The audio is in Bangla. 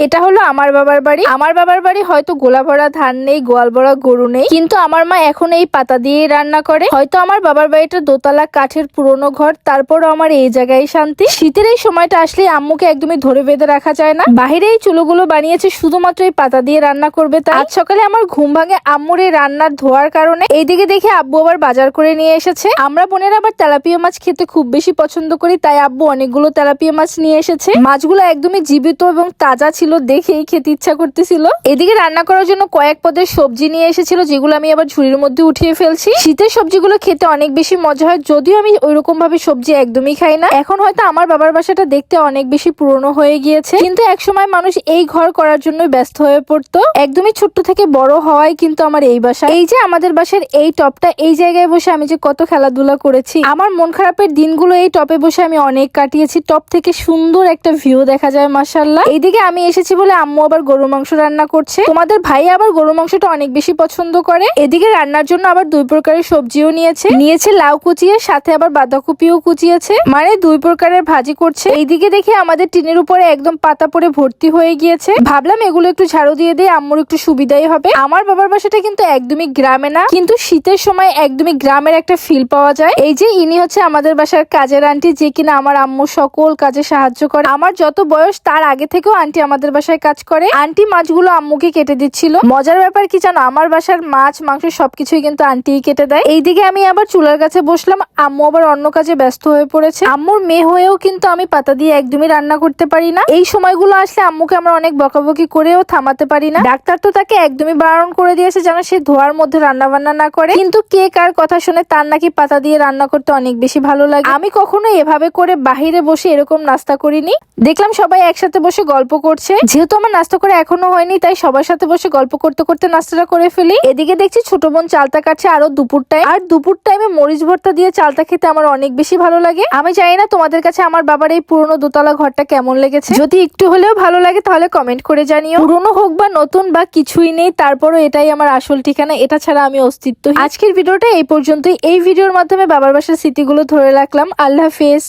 এটা হলো আমার বাবার বাড়ি। আমার বাবার বাড়ি হয়তো গোলা ভরা ধান নেই, গোয়াল ভরা গরু নেই, কিন্তু আমার মা এখন এই পাতা দিয়েই রান্না করে। হয়তো আমার বাবার বাড়িটা দোতলা কাঠের পুরোনো ঘর, তারপরও আমার এই জায়গায় শান্তি। শীতের এই সময়টা আসলে আম্মুকে একদমই ধরে বেঁধে রাখা যায় না। বাহিরে এই চুলোগুলো বানিয়েছে শুধুমাত্র এই পাতা দিয়ে রান্না করবে। তাই আজ সকালে আমার ঘুম ভাঙে আম্মুর এই রান্নার ধোয়ার কারণে। এইদিকে দেখে আব্বু আবার বাজার করে নিয়ে এসেছে। আমরা বোনেরা আবার তেলাপিয়া মাছ খেতে খুব বেশি পছন্দ করি, তাই আব্বু অনেকগুলো তেলাপিয়া মাছ নিয়ে এসেছে। মাছগুলো একদমই জীবিত এবং তাজা ছিল, দেখেই খেতে ইচ্ছা করতেছিল। এদিকে রান্না করার জন্য কয়েক পদের সবজি নিয়ে এসেছিল, যেগুলো আমি আবার ঝুড়ির মধ্যে উঠিয়ে ফেলছি। শীতের সবজিগুলো খেতে অনেক বেশি মজা হয়, যদিও আমি ওইরকম ভাবে সবজি একদমই খাই না। এখন হয়তো আমার বাবার বাসাটা দেখতে অনেক বেশি পুরনো হয়ে গিয়েছে, কিন্তু একসময় মানুষ এই ঘর করার জন্য ব্যস্ত হয়ে পড়তো। একদমই ছোট্ট থেকে বড় হওয়ায় কিন্তু আমার এই বাসা। এই যে আমাদের বাসার এই টপটা, এই জায়গায় বসে আমি যে কত খেলাধুলা করেছি। আমার মন খারাপের দিনগুলো এই টপে বসে আমি অনেক কাটিয়েছি। টপ থেকে সুন্দর একটা ভিউ দেখা যায় মাশাআল্লাহ। এইদিকে আমি এসেছি বলে আম্মু আবার গরু মাংস রান্না করছে। তোমাদের ভাই আবার গরু মাংসটা অনেক বেশি পছন্দ করে। এদিকে রান্নার জন্য আবার 2 প্রকারের সবজিও নিয়েছে লাউ কুচিয়ে, সাথে আবার বাঁধাকপিও কুচিয়েছে, মানে 2 প্রকারের ভাজি করছে। এইদিকে দেখে আমাদের টিনের উপরে একদম পাতা পড়ে ভর্তি হয়ে গিয়েছে। ভাবলাম এগুলো একটু ঝাড়ু দিয়ে দিয়ে আম্মুর একটু সুবিধাই হবে। আমার বাবার বাসাটা কিন্তু একদমই গ্রামে না, কিন্তু শীতের সময় একদমই গ্রামের একটা ফিল পাওয়া যায়। এই যে ইনি হচ্ছে আমাদের বাসার কাজের আন্টি, যে কিনা আমার আম্মু সকল কাজে সাহায্য করে। আমার যত বয়স তার আগে থেকেও আন্টি আমাদের বাসায় কাজ করে। আন্টি মাছগুলো আম্মুকে কেটে দিচ্ছিল। মজার ব্যাপার কি জানো, আমার বাসার মাছ মাংস সবকিছুই কিন্তু আন্টিই কেটে দেয়। এইদিকে আমি আবার চুলার কাছে বসলাম, আম্মু আবার অন্য কাজে ব্যস্ত হয়ে পড়েছে। আম্মুর মেয়ে হয়েও কিন্তু আমি পাতা দিয়ে একদমই রান্না করতে পারি না। এই সময়গুলো আসলে আম্মুকে আমরা অনেক বকাবকি করেও থামাতে পারি না। ডাক্তার তো তাকে একদমই বারণ করে দিয়েছে যেন সে ধোয়ার মধ্যে রান্না বান্না না করে, কিন্তু কে কার কথা শুনে, তার নাকি পাতা দিয়ে রান্না করতে অনেক বেশি ভালো লাগে। আমি কখনো এভাবে করে বাহিরে বসে এরকম নাস্তা করিনি। দেখলাম সবাই একসাথে বসে গল্প করছে। যেহেতু আমার নাস্তা করে এখনো হয়নি, তাই সবার সাথে বসে গল্প করতে করতে নাস্তাটা করে ফেলি। এদিকে দেখছি ছোট বোন চালতা কাটছে আরো দুপুর টাইম। আর দুপুর টাইমে মরিচ ভর্তা দিয়ে চালতা খেতে আমার অনেক বেশি ভালো লাগে। আমি জানি না তোমাদের কাছে আমার বাবার এই পুরনো দোতলা ঘরটা কেমন লেগেছে। যদি একটু হলেও ভালো লাগে তাহলে কমেন্ট করে জানিও। পুরনো হোক বা নতুন বা কিছুই নেই, তারপরও এটাই আমার আসল ঠিকানা। এটা ছাড়া আমি অস্তিত্ব। আজকের ভিডিওটা এই পর্যন্তই। এই ভিডিওর মাধ্যমে বাবার বাসার স্মৃতিগুলো ধরে রাখলাম। আল্লাহ হাফেজ।